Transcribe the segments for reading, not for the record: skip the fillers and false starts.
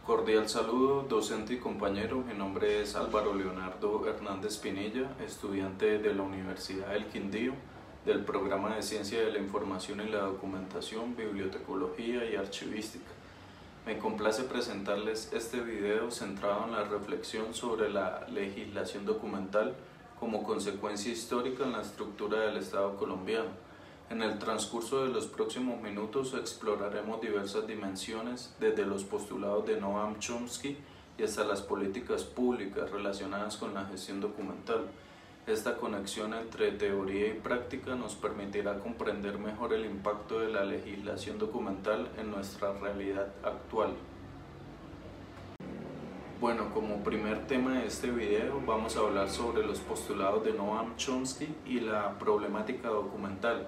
Cordial saludo, docente y compañero. Mi nombre es Álvaro Leonardo Hernández Pinilla, estudiante de la Universidad del Quindío, del programa de Ciencia de la Información y la Documentación, Bibliotecología y Archivística. Me complace presentarles este video centrado en la reflexión sobre la legislación documental como consecuencia histórica en la estructura del Estado colombiano. En el transcurso de los próximos minutos exploraremos diversas dimensiones, desde los postulados de Noam Chomsky y hasta las políticas públicas relacionadas con la gestión documental. Esta conexión entre teoría y práctica nos permitirá comprender mejor el impacto de la legislación documental en nuestra realidad actual. Bueno, como primer tema de este video vamos a hablar sobre los postulados de Noam Chomsky y la problemática documental.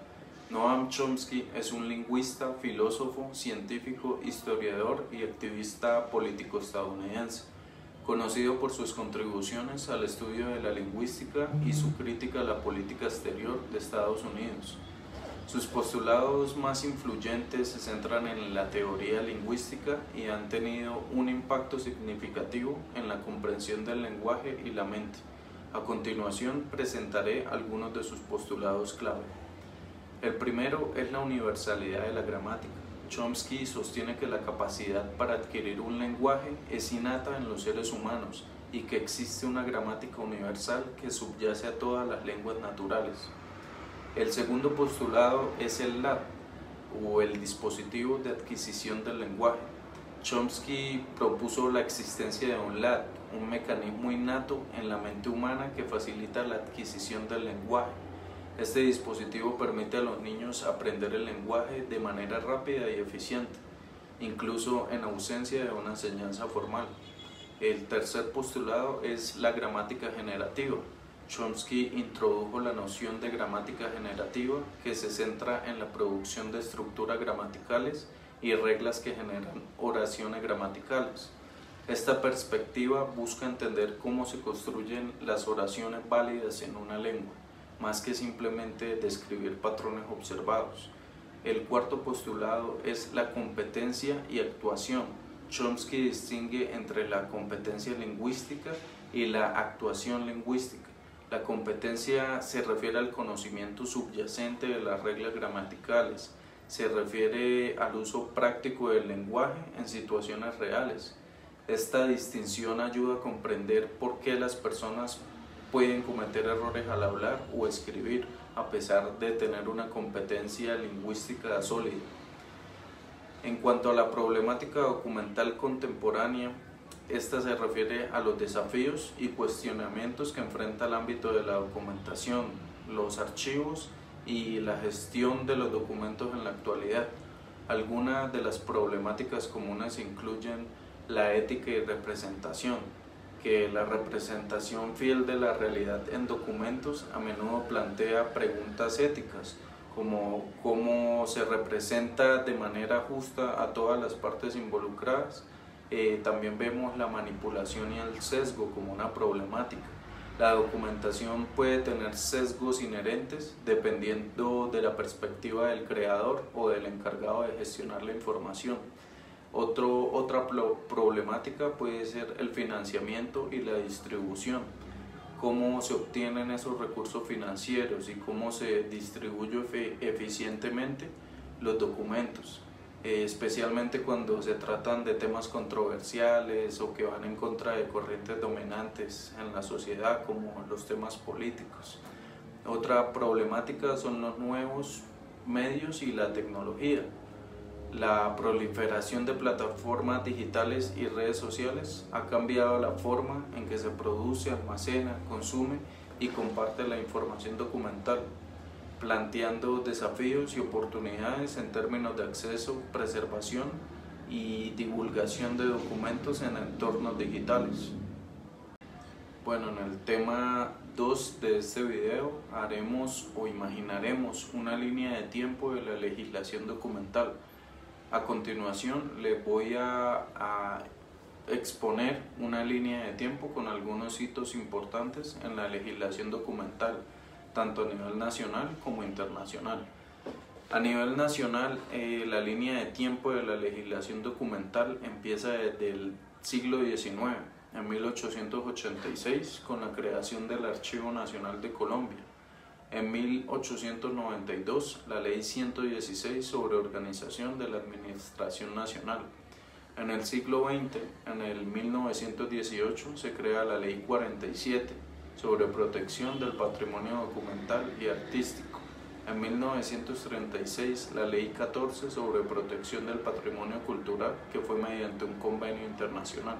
Noam Chomsky es un lingüista, filósofo, científico, historiador y activista político estadounidense, conocido por sus contribuciones al estudio de la lingüística y su crítica a la política exterior de Estados Unidos. Sus postulados más influyentes se centran en la teoría lingüística y han tenido un impacto significativo en la comprensión del lenguaje y la mente. A continuación presentaré algunos de sus postulados clave. El primero es la universalidad de la gramática. Chomsky sostiene que la capacidad para adquirir un lenguaje es innata en los seres humanos y que existe una gramática universal que subyace a todas las lenguas naturales. El segundo postulado es el LAD, o el dispositivo de adquisición del lenguaje. Chomsky propuso la existencia de un LAD, un mecanismo innato en la mente humana que facilita la adquisición del lenguaje. Este dispositivo permite a los niños aprender el lenguaje de manera rápida y eficiente, incluso en ausencia de una enseñanza formal. El tercer postulado es la gramática generativa. Chomsky introdujo la noción de gramática generativa, que se centra en la producción de estructuras gramaticales y reglas que generan oraciones gramaticales. Esta perspectiva busca entender cómo se construyen las oraciones válidas en una lengua, más que simplemente describir patrones observados. El cuarto postulado es la competencia y actuación. Chomsky distingue entre la competencia lingüística y la actuación lingüística. La competencia se refiere al conocimiento subyacente de las reglas gramaticales, se refiere al uso práctico del lenguaje en situaciones reales. Esta distinción ayuda a comprender por qué las personas pueden cometer errores al hablar o escribir a pesar de tener una competencia lingüística sólida. En cuanto a la problemática documental contemporánea, esta se refiere a los desafíos y cuestionamientos que enfrenta el ámbito de la documentación, los archivos y la gestión de los documentos en la actualidad. Algunas de las problemáticas comunes incluyen la ética y representación, que la representación fiel de la realidad en documentos a menudo plantea preguntas éticas, como cómo se representa de manera justa a todas las partes involucradas. También vemos la manipulación y el sesgo como una problemática. La documentación puede tener sesgos inherentes dependiendo de la perspectiva del creador o del encargado de gestionar la información. Otra problemática puede ser el financiamiento y la distribución. Cómo se obtienen esos recursos financieros y cómo se distribuye eficientemente los documentos, especialmente cuando se tratan de temas controversiales o que van en contra de corrientes dominantes en la sociedad, como los temas políticos. Otra problemática son los nuevos medios y la tecnología. La proliferación de plataformas digitales y redes sociales ha cambiado la forma en que se produce, almacena, consume y comparte la información documental, planteando desafíos y oportunidades en términos de acceso, preservación y divulgación de documentos en entornos digitales. Bueno, en el tema 2 de este video haremos o imaginaremos una línea de tiempo de la legislación documental. A continuación les voy a exponer una línea de tiempo con algunos hitos importantes en la legislación documental, tanto a nivel nacional como internacional. A nivel nacional, la línea de tiempo de la legislación documental empieza desde el siglo XIX, en 1886, con la creación del Archivo Nacional de Colombia. En 1892, la Ley 116 sobre organización de la Administración Nacional. En el siglo XX, en el 1918, se crea la Ley 47 sobre protección del patrimonio documental y artístico. En 1936, la Ley 14 sobre protección del patrimonio cultural, que fue mediante un convenio internacional.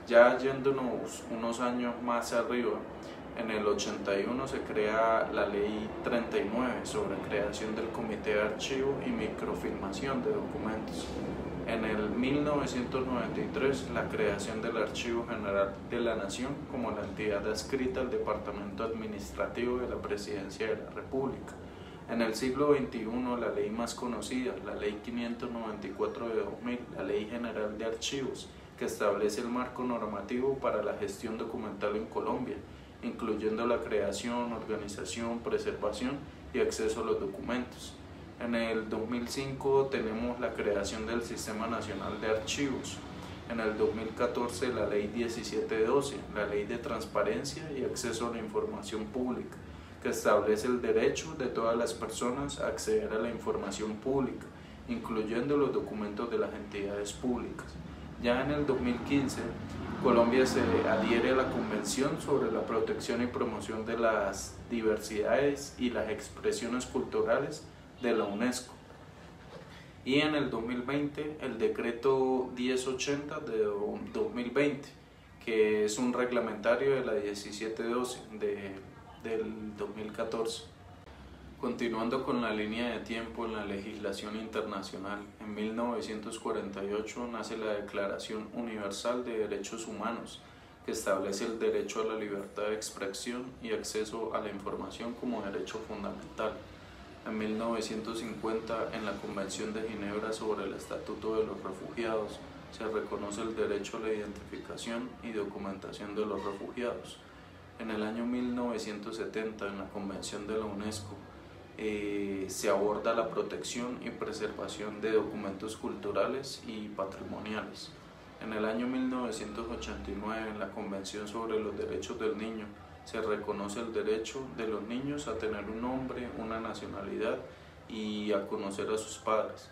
Ya yéndonos unos años más arriba, en el 81 se crea la Ley 39 sobre creación del Comité de Archivo y Microfilmación de Documentos. En el 1993, la creación del Archivo General de la Nación como la entidad adscrita al Departamento Administrativo de la Presidencia de la República. En el siglo XXI, la ley más conocida, la Ley 594 de 2000, la Ley General de Archivos, que establece el marco normativo para la gestión documental en Colombia, incluyendo la creación, organización, preservación y acceso a los documentos. En el 2005 tenemos la creación del Sistema Nacional de Archivos. En el 2014 la Ley 1712, la Ley de Transparencia y Acceso a la Información Pública, que establece el derecho de todas las personas a acceder a la información pública, incluyendo los documentos de las entidades públicas. Ya en el 2015, Colombia se adhiere a la Convención sobre la protección y promoción de las diversidades y las expresiones culturales de la UNESCO. Y en el 2020, el decreto 1080 de 2020, que es un reglamentario de la 1712 del 2014. Continuando con la línea de tiempo en la legislación internacional, en 1948 nace la Declaración Universal de Derechos Humanos, que establece el derecho a la libertad de expresión y acceso a la información como derecho fundamental. En 1950, en la Convención de Ginebra sobre el Estatuto de los Refugiados, se reconoce el derecho a la identificación y documentación de los refugiados. En el año 1970, en la Convención de la UNESCO, se aborda la protección y preservación de documentos culturales y patrimoniales. En el año 1989, en la Convención sobre los Derechos del Niño, se reconoce el derecho de los niños a tener un nombre, una nacionalidad y a conocer a sus padres.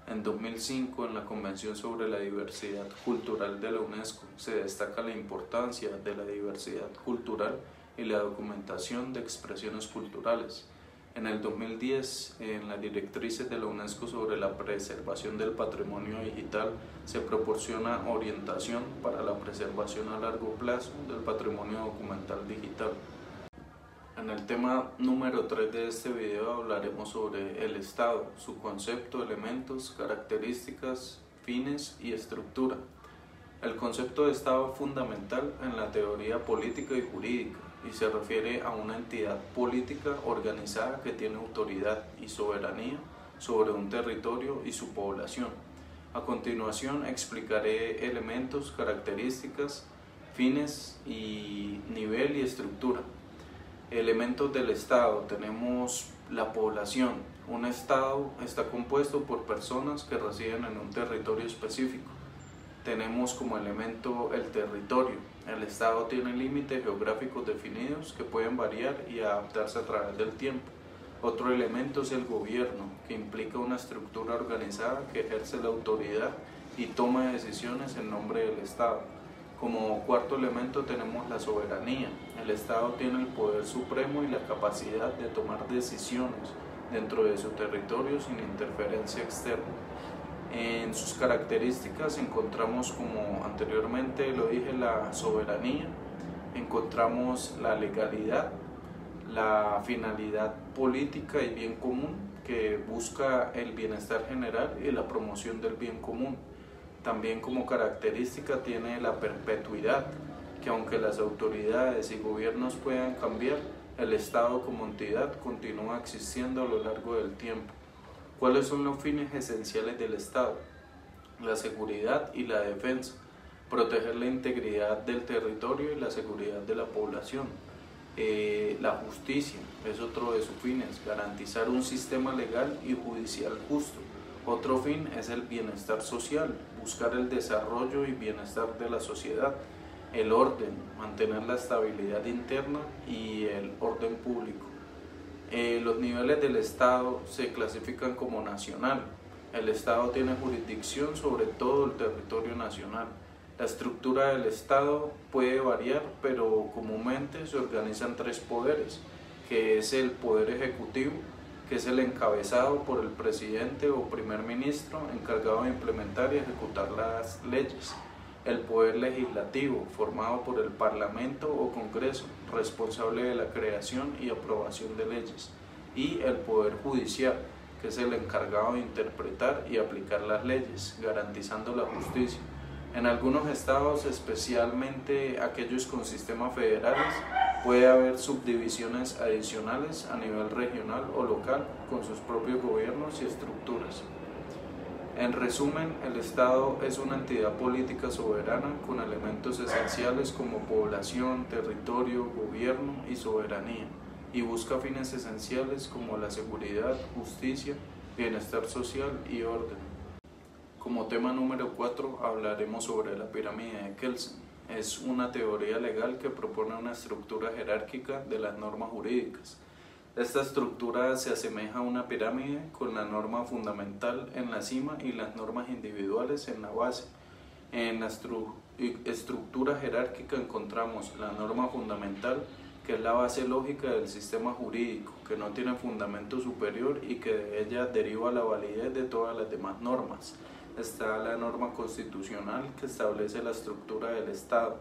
En 2005, en la Convención sobre la Diversidad Cultural de la UNESCO, se destaca la importancia de la diversidad cultural y la documentación de expresiones culturales. En el 2010, en las directrices de la UNESCO sobre la preservación del patrimonio digital, se proporciona orientación para la preservación a largo plazo del patrimonio documental digital. En el tema número 3 de este video hablaremos sobre el Estado, su concepto, elementos, características, fines y estructura. El concepto de Estado es fundamental en la teoría política y jurídica y se refiere a una entidad política organizada que tiene autoridad y soberanía sobre un territorio y su población. A continuación explicaré elementos, características, fines y nivel y estructura. Elementos del Estado: tenemos la población. Un Estado está compuesto por personas que residen en un territorio específico. Tenemos como elemento el territorio. El Estado tiene límites geográficos definidos que pueden variar y adaptarse a través del tiempo. Otro elemento es el gobierno, que implica una estructura organizada que ejerce la autoridad y toma decisiones en nombre del Estado. Como cuarto elemento tenemos la soberanía. El Estado tiene el poder supremo y la capacidad de tomar decisiones dentro de su territorio sin interferencia externa. En sus características encontramos, como anteriormente lo dije, la soberanía, encontramos la legalidad, la finalidad política y bien común, que busca el bienestar general y la promoción del bien común. También como característica tiene la perpetuidad, que aunque las autoridades y gobiernos puedan cambiar, el Estado como entidad continúa existiendo a lo largo del tiempo. ¿Cuáles son los fines esenciales del Estado? La seguridad y la defensa, proteger la integridad del territorio y la seguridad de la población. La justicia es otro de sus fines, garantizar un sistema legal y judicial justo. Otro fin es el bienestar social, buscar el desarrollo y bienestar de la sociedad, el orden, mantener la estabilidad interna y el orden público. Los niveles del Estado se clasifican como nacional. El Estado tiene jurisdicción sobre todo el territorio nacional. La estructura del Estado puede variar, pero comúnmente se organizan tres poderes, que es el poder ejecutivo, que es el encabezado por el presidente o primer ministro, encargado de implementar y ejecutar las leyes; el poder legislativo, formado por el Parlamento o Congreso, responsable de la creación y aprobación de leyes; y el poder judicial, que es el encargado de interpretar y aplicar las leyes, garantizando la justicia. En algunos estados, especialmente aquellos con sistemas federales, puede haber subdivisiones adicionales a nivel regional o local con sus propios gobiernos y estructuras. En resumen, el Estado es una entidad política soberana con elementos esenciales como población, territorio, gobierno y soberanía, y busca fines esenciales como la seguridad, justicia, bienestar social y orden. Como tema número 4 hablaremos sobre la pirámide de Kelsen. Es una teoría legal que propone una estructura jerárquica de las normas jurídicas. Esta estructura se asemeja a una pirámide con la norma fundamental en la cima y las normas individuales en la base. En la estructura jerárquica encontramos la norma fundamental, que es la base lógica del sistema jurídico, que no tiene fundamento superior y que de ella deriva la validez de todas las demás normas. Está la norma constitucional, que establece la estructura del Estado.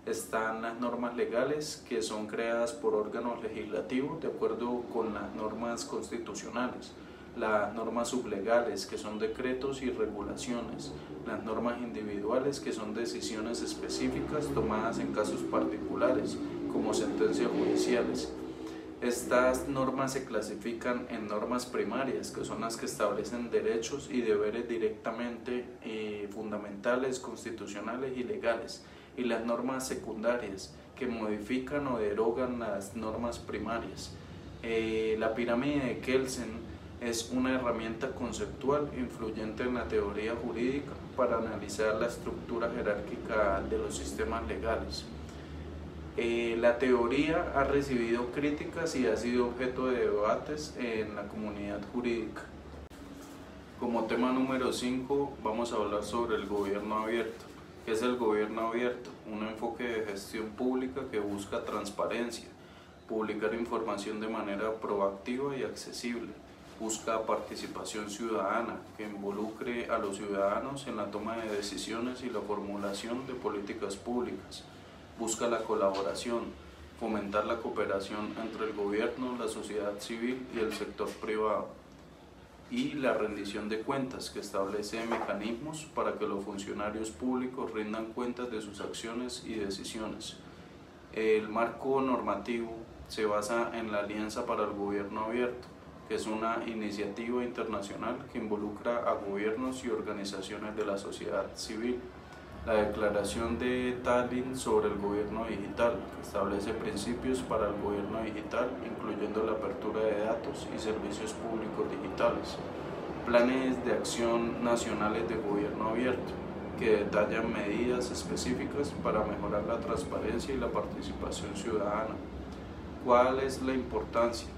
Están las normas legales, que son creadas por órganos legislativos de acuerdo con las normas constitucionales. Las normas sublegales, que son decretos y regulaciones. Las normas individuales, que son decisiones específicas tomadas en casos particulares, como sentencias judiciales. Estas normas se clasifican en normas primarias, que son las que establecen derechos y deberes directamente fundamentales, constitucionales y legales, y las normas secundarias, que modifican o derogan las normas primarias. La pirámide de Kelsen es una herramienta conceptual influyente en la teoría jurídica para analizar la estructura jerárquica de los sistemas legales. La teoría ha recibido críticas y ha sido objeto de debates en la comunidad jurídica. Como tema número 5 vamos a hablar sobre el gobierno abierto. ¿Qué es el gobierno abierto? Un enfoque de gestión pública que busca transparencia, publicar información de manera proactiva y accesible, busca participación ciudadana que involucre a los ciudadanos en la toma de decisiones y la formulación de políticas públicas. Busca la colaboración, fomentar la cooperación entre el gobierno, la sociedad civil y el sector privado. Y la rendición de cuentas, que establece mecanismos para que los funcionarios públicos rindan cuentas de sus acciones y decisiones. El marco normativo se basa en la Alianza para el Gobierno Abierto, que es una iniciativa internacional que involucra a gobiernos y organizaciones de la sociedad civil. La Declaración de Tallinn sobre el Gobierno Digital, que establece principios para el gobierno digital, incluyendo la apertura de datos y servicios públicos digitales. Planes de acción nacionales de gobierno abierto, que detallan medidas específicas para mejorar la transparencia y la participación ciudadana. ¿Cuál es la importancia?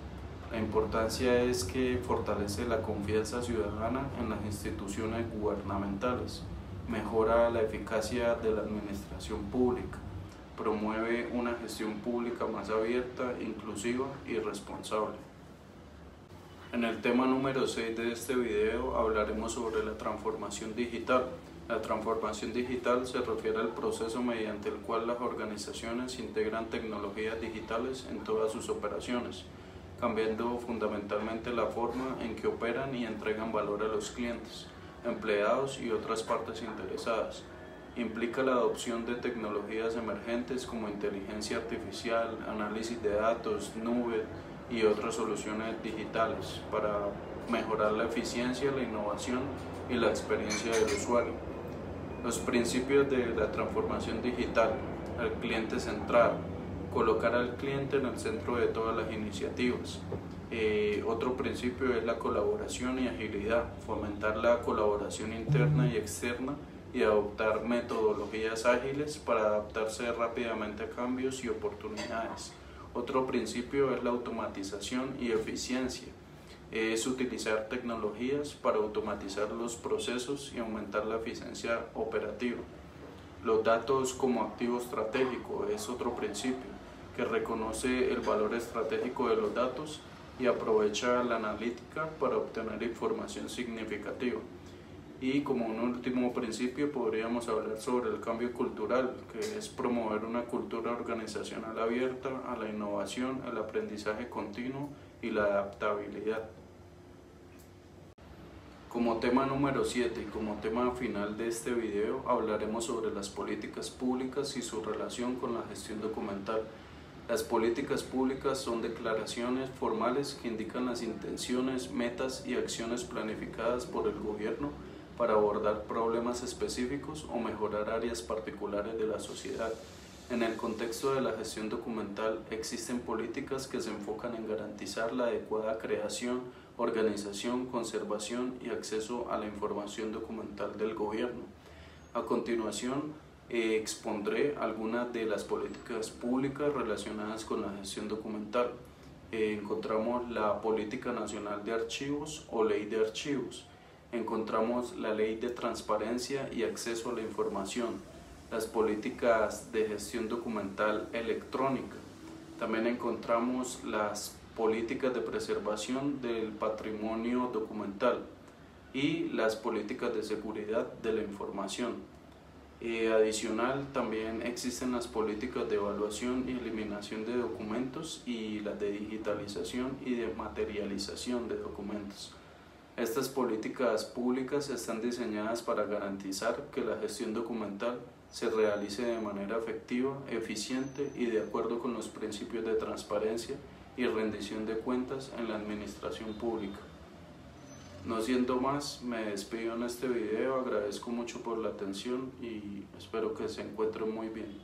La importancia es que fortalece la confianza ciudadana en las instituciones gubernamentales, mejora la eficacia de la administración pública, promueve una gestión pública más abierta, inclusiva y responsable. En el tema número 6 de este video hablaremos sobre la transformación digital. La transformación digital se refiere al proceso mediante el cual las organizaciones integran tecnologías digitales en todas sus operaciones, cambiando fundamentalmente la forma en que operan y entregan valor a los clientes, empleados y otras partes interesadas. Implica la adopción de tecnologías emergentes como inteligencia artificial, análisis de datos, nube y otras soluciones digitales para mejorar la eficiencia, la innovación y la experiencia del usuario. Los principios de la transformación digital: el cliente centrado, colocar al cliente en el centro de todas las iniciativas. Otro principio es la colaboración y agilidad, fomentar la colaboración interna y externa y adoptar metodologías ágiles para adaptarse rápidamente a cambios y oportunidades. Otro principio es la automatización y eficiencia. Es utilizar tecnologías para automatizar los procesos y aumentar la eficiencia operativa. Los datos como activo estratégico es otro principio que reconoce el valor estratégico de los datos y aprovecha la analítica para obtener información significativa. Y como un último principio podríamos hablar sobre el cambio cultural, que es promover una cultura organizacional abierta a la innovación, el aprendizaje continuo y la adaptabilidad. Como tema número 7 y como tema final de este video hablaremos sobre las políticas públicas y su relación con la gestión documental. Las políticas públicas son declaraciones formales que indican las intenciones, metas y acciones planificadas por el gobierno para abordar problemas específicos o mejorar áreas particulares de la sociedad. En el contexto de la gestión documental existen políticas que se enfocan en garantizar la adecuada creación, organización, conservación y acceso a la información documental del gobierno. A continuación, expondré algunas de las políticas públicas relacionadas con la gestión documental. Encontramos la Política Nacional de Archivos o Ley de Archivos. Encontramos la Ley de Transparencia y Acceso a la Información, las políticas de gestión documental electrónica. También encontramos las políticas de preservación del patrimonio documental y las políticas de seguridad de la información. Adicional, también existen las políticas de evaluación y eliminación de documentos y las de digitalización y de materialización de documentos. Estas políticas públicas están diseñadas para garantizar que la gestión documental se realice de manera efectiva, eficiente y de acuerdo con los principios de transparencia y rendición de cuentas en la administración pública. No siendo más, me despido en este video, agradezco mucho por la atención y espero que se encuentren muy bien.